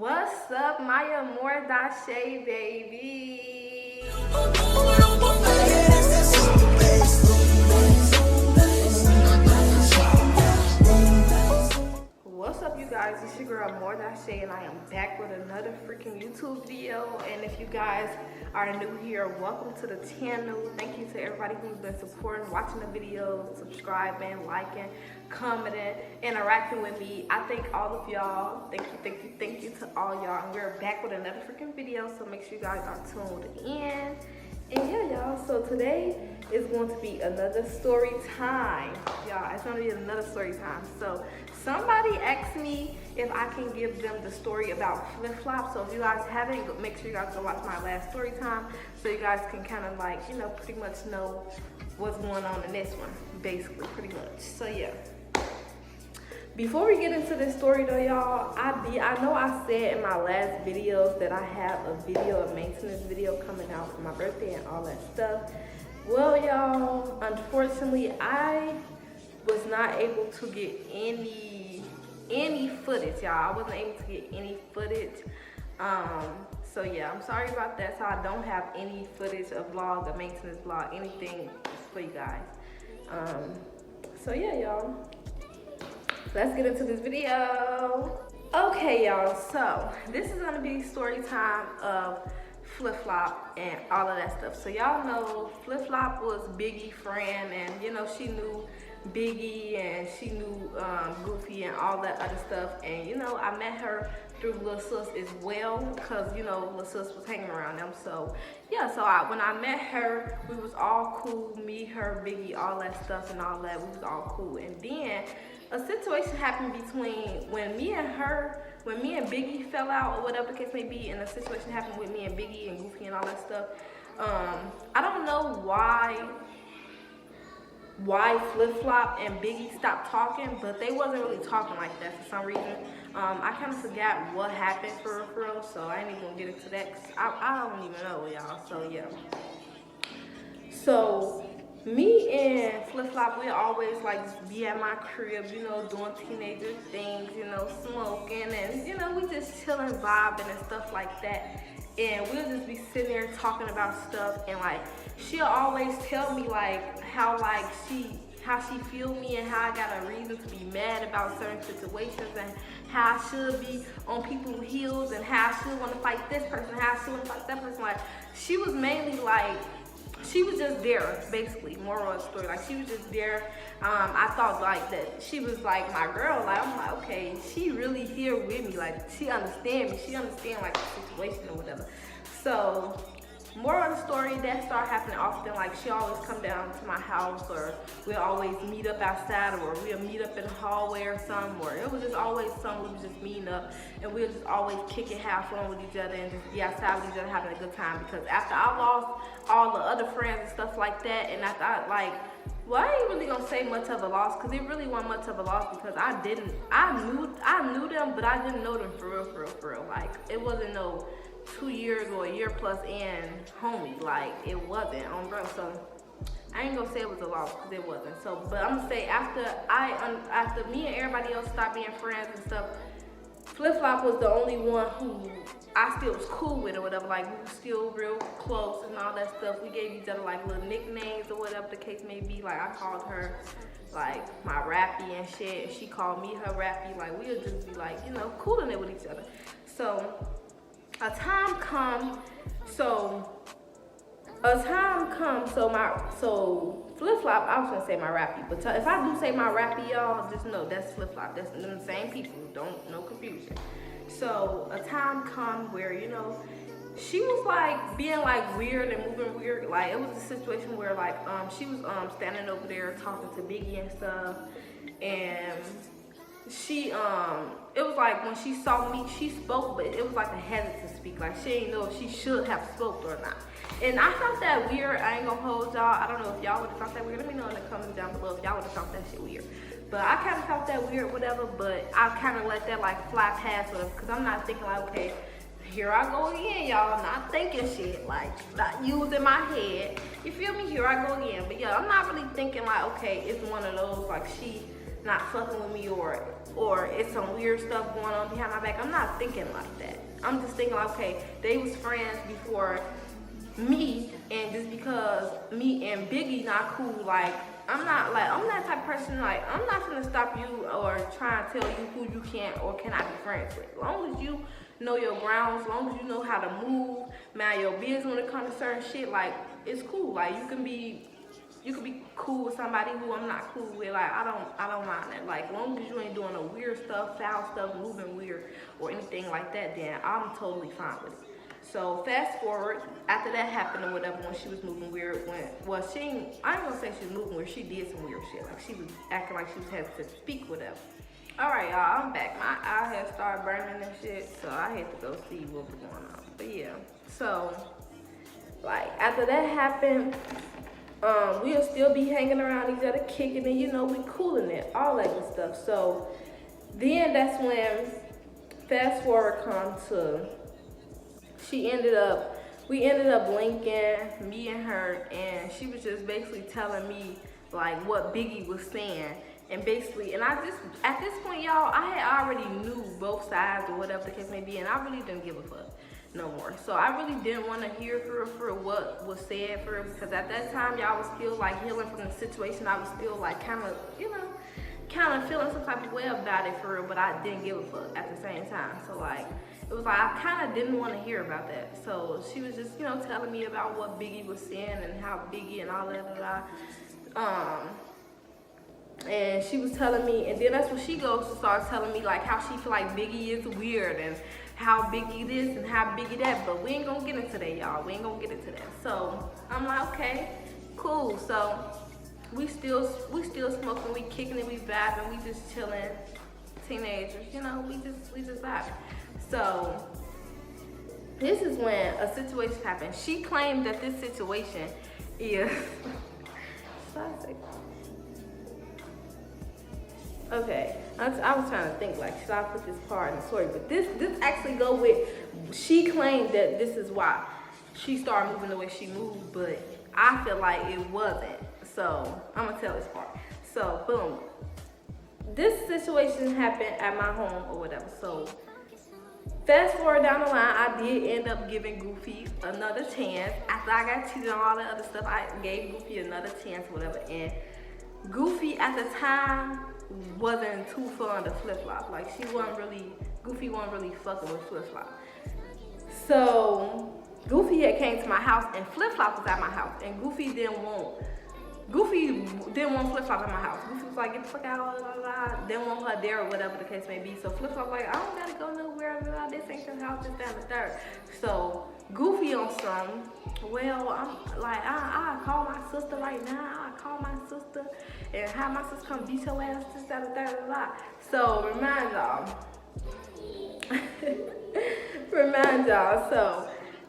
What's up, Maya More Dashe, baby? What's up, you guys? It's your girl More Dashe, and I am back with another freaking YouTube video. And if you guys are new here, welcome to the channel. Thank you to everybody who's been supporting, watching the videos, subscribing, liking, commenting, interacting with me. I thank all of y'all. Thank you to all y'all. And we're back with another freaking video, so make sure you guys are tuned in. And yeah, y'all, so today is going to be another story time. Y'all, it's going to be another story time. So somebody asked me if I can give them the story about flip-flop. So if you guys haven't, make sure you guys go watch my last story time so you guys can kind of like, you know, pretty much know what's going on in this one, basically, pretty much. So yeah. Before we get into this story though, y'all, I know I said in my last videos that I have a maintenance video coming out for my birthday and all that stuff. Well, y'all, unfortunately, I was not able to get any footage, y'all. I wasn't able to get any footage. So yeah, I'm sorry about that. So I don't have any footage of vlog, a maintenance vlog, anything for you guys. So yeah, y'all. Let's get into this video. Okay, y'all, so this is gonna be story time of Flip-Flop and all of that stuff. So y'all know Flip-Flop was Biggie's friend, and you know, she knew Biggie and she knew Goofy and all that other stuff. And you know, I met her through Lil Sis as well, because you know, Lil Sis was hanging around them. So yeah, so when I met her, we was all cool, me, her, Biggie, all that stuff and all that, we was all cool. And then a situation happened between when me and Biggie fell out, or whatever the case may be, and a situation happened with me and Biggie and Goofy and all that stuff. I don't know why Flip-Flop and Biggie stopped talking, but they wasn't really talking like that for some reason. I kind of forgot what happened for real, so I ain't even gonna get into that, 'cause I don't even know, y'all. So yeah. So me and Flip-Flop, we always like be at my crib, you know, doing teenager things, you know, smoking, and you know, we just chilling, vibing and stuff like that. And we'll just be sitting there talking about stuff, and like she'll always tell me like how she feel me and how I got a reason to be mad about certain situations, and how I should be on people's heels, and how I should want to fight this person, how I should want to fight that person. Like she was mainly like, she was just there, basically, moral of the story. Like she was just there. I thought like that she was like my girl. Like I'm like, okay, she really here with me. Like she understand me. She understand like the situation or whatever. So moral of the story, that started happening often. Like she always come down to my house, or we'll always meet up outside, or we'll meet up in the hallway or something, or it was just always something. We was just meeting up, and we'll just always kick it, have fun with each other, and just be outside with each other having a good time. Because after I lost all the other friends and stuff like that, and after I ain't really gonna say much of a loss, because it really wasn't much of a loss, because I knew them, but I didn't know them for real. Like it wasn't no 2 years or a year plus in homie, like it wasn't on bro. So I ain't gonna say it was a loss, because it wasn't. So but I'm gonna say after me and everybody else stopped being friends and stuff, Flip-Flop was the only one who I still was cool with or whatever. Like we were still real close and all that stuff. We gave each other like little nicknames or whatever the case may be. Like I called her like my Rappy and shit, and she called me her Rappy. Like we would just be like, you know, cooling it with each other. So a time come, so Flip-Flop, I was gonna say my Rappy, but if I do say my Rappy, y'all, just know that's Flip-Flop. That's them same people. No confusion. So a time come where, you know, she was like being like weird and moving weird. Like it was a situation where like she was standing over there talking to Biggie and stuff, and she it was like when she saw me, she spoke, but it was like a hesitant to speak. Like she didn't know if she should have spoke or not. And I felt that weird. I ain't gonna hold y'all. I don't know if y'all would have felt that weird. Let me know in the comments down below if y'all would have felt that shit weird. But I kind of felt that weird, whatever. But I kind of let that like fly past with her, because I'm not thinking like, okay, here I go again, y'all. Not thinking shit, like not using my head. You feel me? Here I go again. But yeah, I'm not really thinking like, okay, it's one of those like she not fucking with me, or it's some weird stuff going on behind my back. I'm not thinking like that. I'm just thinking like, okay, they was friends before me, and just because me and Biggie not cool, like I'm that type of person, like I'm not gonna stop you or try and tell you who you can or cannot be friends with. As long as you know your grounds, as long as you know how to move, mind your business when it comes to certain shit, like it's cool. Like you can be cool with somebody who I'm not cool with. Like I don't mind that. Like as long as you ain't doing no weird stuff, foul stuff, moving weird or anything like that, then I'm totally fine with it. So fast forward, after that happened or whatever, when she was moving weird, I ain't gonna say she was moving weird, she did some weird shit. Like she was acting like she was having to speak, whatever. Alright y'all, I'm back. My eye had started burning and shit, so I had to go see what was going on. But yeah, so like after that happened, we'll still be hanging around each other, kicking it, you know, we cooling it, all that good stuff. So then that's when fast forward come to, we ended up linking, me and her, and she was just basically telling me like what Biggie was saying. And basically, and I just, at this point, y'all, I had already knew both sides or whatever the case may be, and I really didn't give a fuck no more. So I really didn't want to hear for what was said for her, because at that time, y'all was still like healing from the situation. I was still like kind of feeling some type of way about it for real, but I didn't give a fuck at the same time. So like, it was like I kind of didn't want to hear about that. So she was just, you know, telling me about what Biggie was saying and how Biggie and all that. And she was telling me, and then that's when she goes to start telling me like how she feel like Biggie is weird and how Biggie this and how Biggie that. But we ain't gonna get into that, y'all. We ain't gonna get into that. So I'm like, okay, cool. So we still smoking, we kicking it, we vibing, we just chilling, teenagers, you know, we just vibing. So this is when a situation happened. She claimed that this situation is okay, I was trying to think like, should I put this part in the story? But this actually go with, she claimed that this is why she started moving the way she moved, but I feel like it wasn't. So I'm gonna tell this part. So boom, this situation happened at my home or whatever. So fast forward down the line, I did end up giving Goofy another chance. After I got cheated on all that other stuff, I gave Goofy another chance or whatever. And Goofy at the time wasn't too fond of flip-flop. Like Goofy wasn't really fucking with flip-flop. So Goofy had came to my house and flip-flop was at my house, and Goofy didn't want flip-flop at my house. Goofy was like, get the fuck out, blah, blah, blah. Didn't want her there or whatever the case may be. So flip-flop like, I don't gotta go nowhere, blah, blah, this ain't the house, this, that, and the third. So Goofy on some, well, I'm like, I call my sister right now. I call my sister and have my sister come beat your ass, this, that, and the third, blah, blah. So remind y'all, so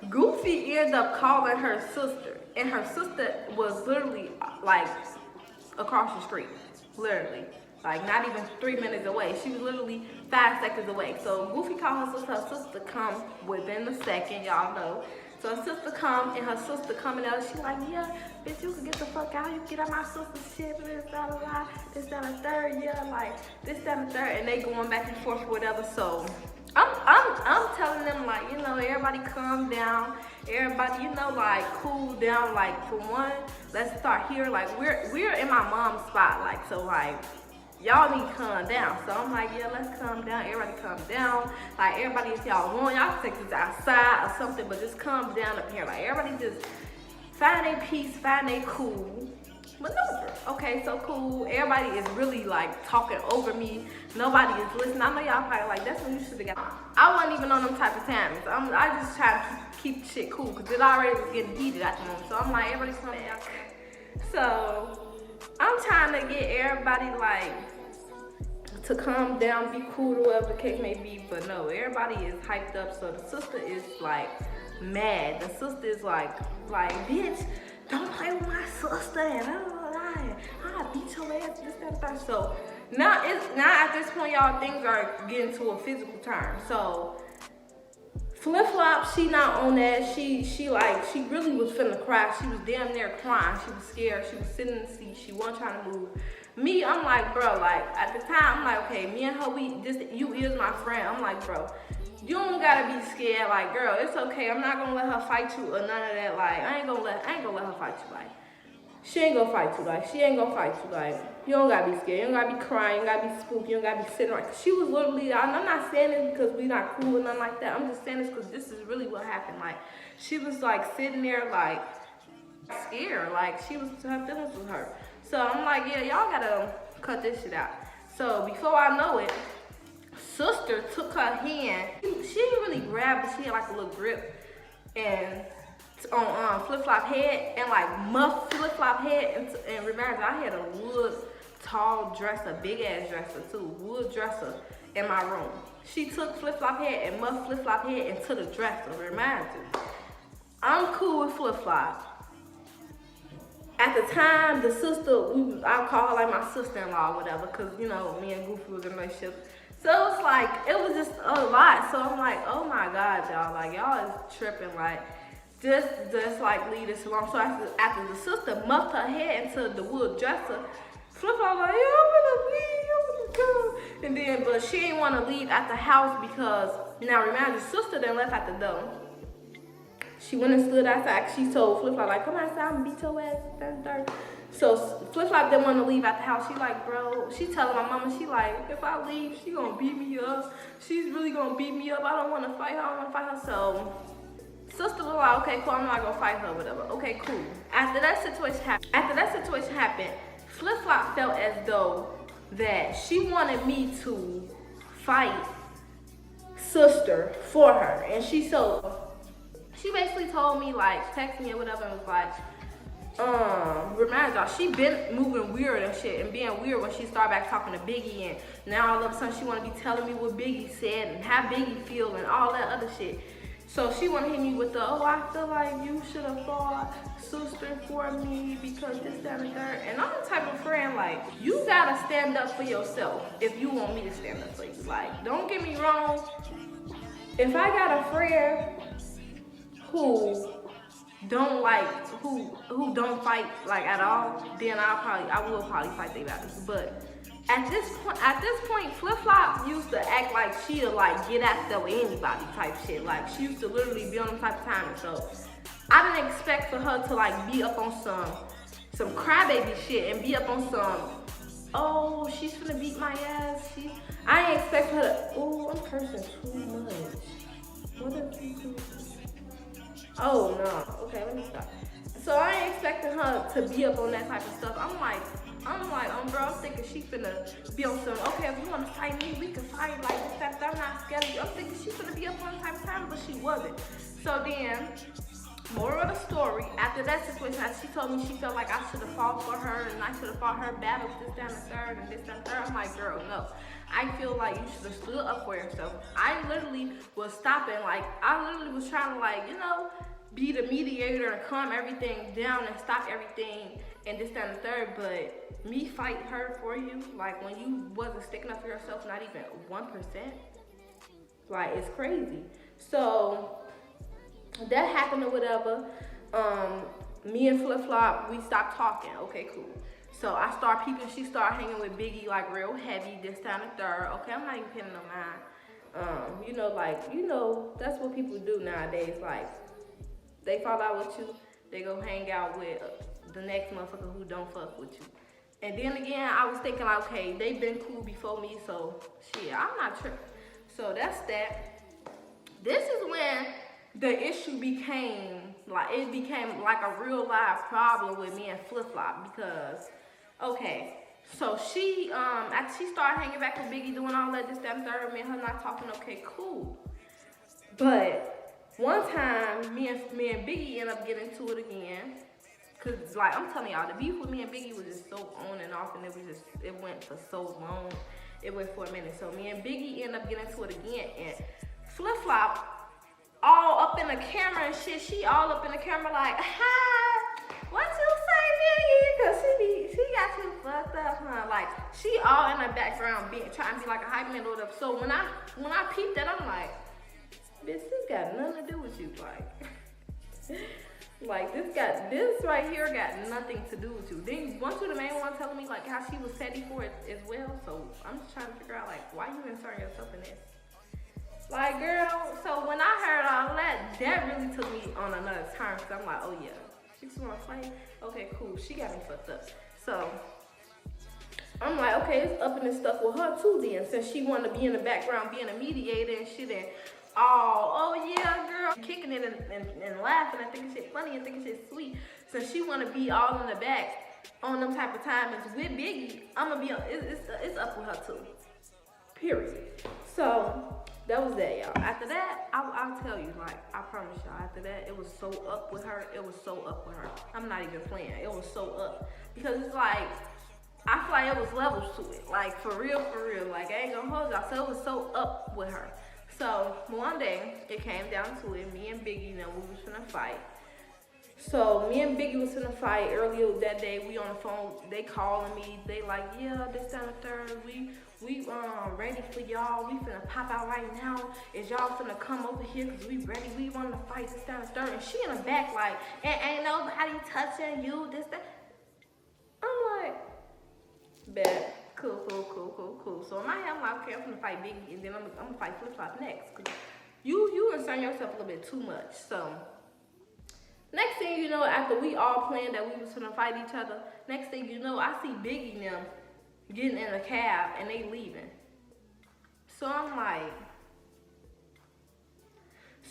Goofy ended up calling her sister, and her sister was literally like across the street, literally, like not even 3 minutes away. She was literally 5 seconds away. So Goofy called her sister come within a second, y'all know. So her sister come, and her sister coming out, she like, yeah, bitch, you can get the fuck out, you can get out my sister's shit, this, that, and this, that, and third, yeah, like, this, that, and third, and they going back and forth, whatever. So I'm telling them, like, you know, everybody calm down, everybody, you know, like, cool down. Like, for one, let's start here. Like, we're in my mom's spot, like, so like, y'all need to calm down. So I'm like, yeah, let's calm down. Everybody calm down. Like, everybody, if y'all want, y'all can take this outside or something, but just calm down up here. Like, everybody just find a peace, find a cool maneuver. Okay, so cool. Everybody is really like talking over me. Nobody is listening. I know y'all probably like, that's when you should have got. I wasn't even on them type of times. I just try to keep shit cool because it already was getting heated at the moment. So I'm like, everybody's coming out. So I'm trying to get everybody like to calm down, be cool, or whatever the case may be. But no, everybody is hyped up. So the sister is like mad. The sister is like, bitch, don't play with my sister, and I beat your ass, this, that, and that. So now at this point, y'all, things are getting to a physical term. So Flip Flop, she not on that. She really was finna cry. She was damn near crying. She was scared. She was sitting in the seat. She wasn't trying to move. Me, I'm like, bro, like, at the time, I'm like, okay, me and her, you is my friend. I'm like, bro, you don't gotta be scared. Like, girl, it's okay. I'm not gonna let her fight you or none of that. Like, I ain't gonna let her fight you. Like, she ain't gonna fight you. Like, she ain't gonna fight you. Like, you don't gotta be scared. You don't gotta be crying. You don't gotta be spooked. You don't gotta be sitting right. She was literally, I'm not saying this because we not cool or nothing like that. I'm just saying this because this is really what happened. Like, she was like sitting there like scared. Like, her feelings was hurt. So I'm like, yeah, y'all gotta cut this shit out. So before I know it, sister took her hand. She didn't really grab, but she had like a little grip and on flip-flop head and like muff flip-flop head and remember I had a wood tall dresser, big ass dresser too, wood dresser in my room. She took flip-flop head and muff flip-flop head into the dresser. Remind you, I'm cool with flip-flop. At the time, the sister, I call her like my sister-in-law or whatever, cause you know me and Goofy was in a relationship. So it was like, it was just a lot. So I'm like, oh my God, y'all, like y'all is tripping, like just like leave this alone. So after the sister muffed her head into the wood dresser, Flip-Flop like, yeah, I'm gonna leave, I'm gonna go. And then, but she didn't want to leave at the house because, now remember, the sister then left at the door. She went and stood outside. She told Flip-Flop, like, come outside and beat your ass. That's dirt. So Flip-Flop didn't want to leave at the house. She like, bro, she telling my mama, she like, if I leave, she gonna beat me up. She's really gonna beat me up. I don't want to fight her. I don't want to fight her. So sister was like, okay, cool, I'm not gonna fight her, whatever. Okay, cool. After that situation happened, Flip-Flop felt as though that she wanted me to fight sister for her, and she basically told me, like, text me or whatever, and was like, remind y'all, she been moving weird and shit and being weird when she started back talking to Biggie, and now all of a sudden she want to be telling me what Biggie said and how Biggie feel and all that other shit. So she want to hit me with the, oh, I feel like you should have fought sister for me because this, that, and that. And I'm the type of friend, like, you gotta stand up for yourself if you want me to stand up for you. Like, don't get me wrong. If I got a friend who don't fight like at all, then I will probably fight their battles. But at this point, Flip-Flop used to act like she'll like get after with anybody type shit. Like she used to literally be on them type of timing. So I didn't expect for her to like be up on some crybaby shit and be up on some, oh, she's gonna beat my ass. I didn't expect her to, oh, I'm cursing too much. What if you do? Oh no, okay, let me stop. So I ain't expecting her to be up on that type of stuff. I'm like, bro, I'm thinking she finna be on some, okay, if you wanna fight me, we can fight like this, that, I'm not scared of you. I'm thinking she finna be up on that type of time, but she wasn't. So then, moral of the story, after that situation, she told me she felt like I should have fought for her and I should have fought her battles, this, that, and the third, and this, that, and the third. I'm like, girl, no. I feel like you should have stood up for yourself. I literally was stopping, like, I literally was trying to, like, you know, be the mediator and calm everything down and stop everything and this, that, and the third, but me fight her for you, like, when you wasn't sticking up for yourself, not even 1%, like, it's crazy. So that happened or whatever. Me and Flip-Flop, we stopped talking. Okay, cool. So I start peeping. She started hanging with Biggie like real heavy this time and third. Okay, I'm not even paying no mind. You know, like, you know, that's what people do nowadays. Like, they fall out with you, they go hang out with the next motherfucker who don't fuck with you. And then again, I was thinking like, okay, they've been cool before me, so shit, I'm not tripping. So that's that. This is when the issue became like a real life problem with me and Flip-Flop because, okay, so she after she started hanging back with Biggie, doing all that, this, that, and third, me and her not talking, okay, cool. But one time, me and Biggie ended up getting into it again. Cause like I'm telling y'all, the beef with me and Biggie was just so on and off, and it went for so long. It went for a minute. So me and Biggie ended up getting into it again, and Flip-Flop all up in the camera and shit. She all up in the camera like, hi, what you say, Biggie? Cause she got you fucked up, huh? Like she all in the background trying to be like a hype man or whatever. So when I peeped that, I'm like, bitch, this got nothing to do with you, like. Like this right here got nothing to do with you. Then weren't you the main one telling me like how she was petty for it as well? So I'm just trying to figure out like why you inserting yourself in this. Like girl, so when I heard all that, that really took me on another turn. So I'm like, oh yeah, she just wanna play? Okay, cool. She got me fucked up. So I'm like, okay, it's up and stuff with her too then, since she wanted to be in the background, being a mediator and shit, and oh yeah, girl, kicking it and laughing and thinking shit funny and thinking shit sweet. Since she want to be all in the back on them type of times with Biggie, I'm gonna be on. It's up with her too. Period. So that was that, y'all. After that, I'll tell you, like I promise y'all. After that, it was so up with her. It was so up with her. I'm not even playing. It was so up because it's like. I feel like it was levels to it, like for real, like I ain't gonna hold y'all, so it was so up with her. So one day, it came down to it, me and Biggie, you know, we was finna fight. So me and Biggie was finna fight earlier that day, we on the phone, they calling me, they like, yeah, this, that, and the third, we ready for y'all, we finna pop out right now, is y'all finna come over here, cause we ready, we want to fight, this, that, and the third, and she in the back like, ain't nobody touching you, this, that. I'm like, bet. Cool. So in my head, I'm like, okay, I'm gonna fight Biggie, and then I'm gonna fight Flip Flop next. Cause you concern yourself a little bit too much. So next thing you know, after we all planned that we was gonna fight each other, next thing you know, I see Biggie and them getting in a cab and they leaving. So I'm like,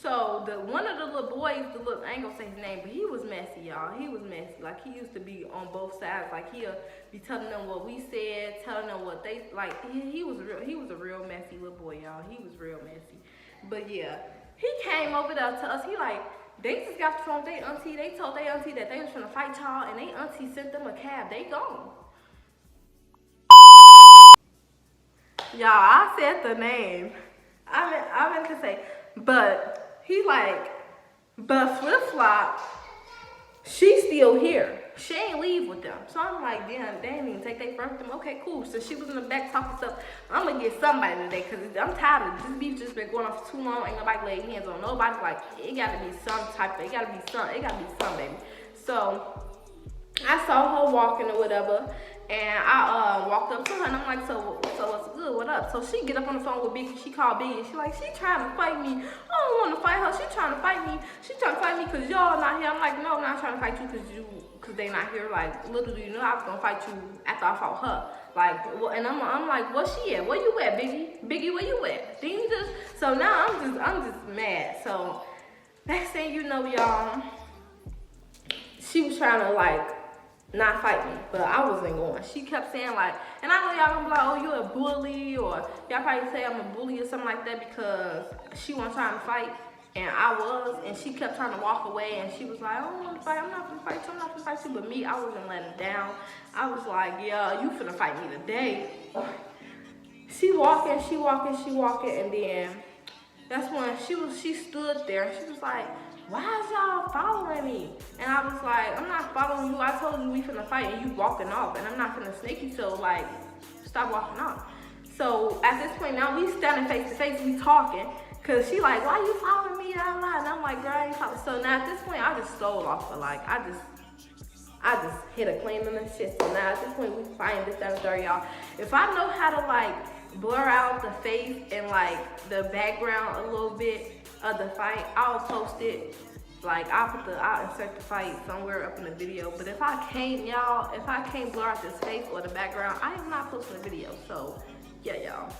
so one of the little boys, I ain't gonna say his name, but he was messy, y'all. He was messy. Like, he used to be on both sides. Like, he'll be telling them what we said, telling them what they, like, he was a real messy little boy, y'all. He was real messy. But yeah, he came over there to us. He like, they just got the phone with their auntie. They told their auntie that they was finna fight y'all, and their auntie sent them a cab. They gone. Y'all, I said the name. I meant to say, but he like, but Flip Flop, she's still here. She ain't leave with them. So I'm like, damn, they didn't even take their front with them. Okay, cool. So she was in the back talking stuff. I'm gonna get somebody today because I'm tired of this beef just been going on for too long. Ain't nobody laid hands on nobody. Like, it gotta be some type of, it gotta be some, baby. So I saw her walking or whatever. And I walked up to her and I'm like, so what's good? What up? So she get up on the phone with Biggie. She called Biggie and she like, she trying to fight me. I don't want to fight her. She trying to fight me. She trying to fight me because y'all not here. I'm like, no, I'm not trying to fight you because they not here. Like, little do you know, I was gonna fight you after I fought her. Like, well, and I'm like, where she at? Where you at, Biggie? Biggie, where you at? Then you just, so now I'm just mad. So next thing you know, y'all, she was trying to like not fight me, but I wasn't going. She kept saying like, and I know y'all gonna be like, oh, you a bully, or y'all probably say I'm a bully or something like that because she wasn't trying to fight, and I was, and she kept trying to walk away, and she was like, I don't want to fight, I'm not gonna fight you, I'm not gonna fight you, but me, I wasn't letting down. I was like, yeah, you finna fight me today. She walking, and then that's when she stood there, and she was like, why is y'all following me? And I was like, I'm not following you. I told you we finna fight and you walking off and I'm not finna snake you, so like, stop walking off. So at this point now we standing face to face, we talking, cause she like, why you following me? And I'm like, girl, I ain't following. So now at this point I just stole off her, like, I just hit a claim on that shit. So now at this point we fighting this, that, and third, y'all. If I know how to like blur out the face and like the background a little bit of the fight, I'll post it. Like, I'll insert the fight somewhere up in the video. But if I can't, y'all, if I can't blur out this face or the background, I am not posting the video. So yeah, y'all.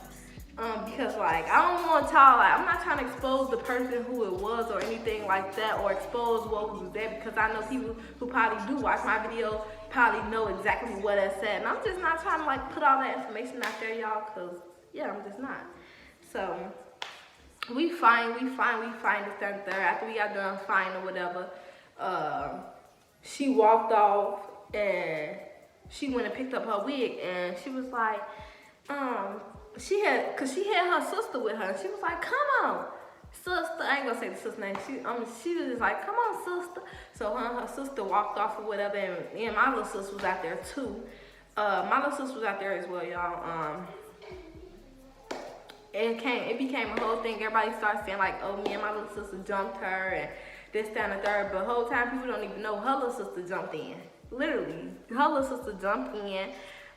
Because like, I don't want y'all, like, I'm not trying to expose the person who it was or anything like that, or expose what was there, because I know people who probably do watch my video probably know exactly what I said. And I'm just not trying to like put all that information out there, y'all, because yeah, I'm just not. So we fine this, that, and third. After we got done fighting or whatever, she walked off and she went and picked up her wig, and she was like, cause she had her sister with her, and she was like, come on, sister. I ain't gonna say the sister's name. She was just like, come on, sister. So her sister walked off or whatever, and my little sister was out there too. My little sister was out there as well, y'all. It became a whole thing. Everybody started saying like, oh, me and my little sister jumped her, and this, that, and the third. But the whole time people don't even know her little sister jumped in. Literally, her little sister jumped in.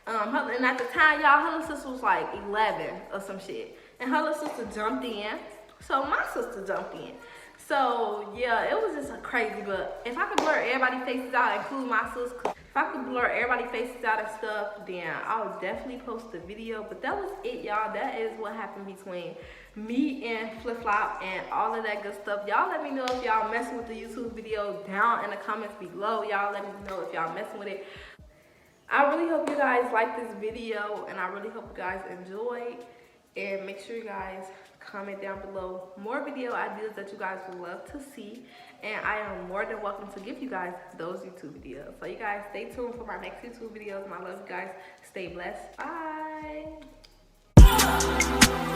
And at the time, y'all, her little sister was like 11 or some shit. And her little sister jumped in. So my sister jumped in. So yeah, it was just crazy. But if I could blur everybody's faces out, include my sister, if I could blur everybody's faces out and stuff, then I would definitely post the video. But that was it, y'all. That is what happened between me and Flip Flop and all of that good stuff. Y'all let me know if y'all messing with the YouTube video down in the comments below. Y'all let me know if y'all messing with it. I really hope you guys like this video, and I really hope you guys enjoyed. And make sure you guys comment down below more video ideas that you guys would love to see, and I am more than welcome to give you guys those YouTube videos. So you guys stay tuned for my next YouTube videos, and I love you guys. Stay blessed. Bye.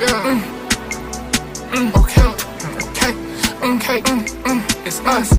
Yeah. Okay. It's us.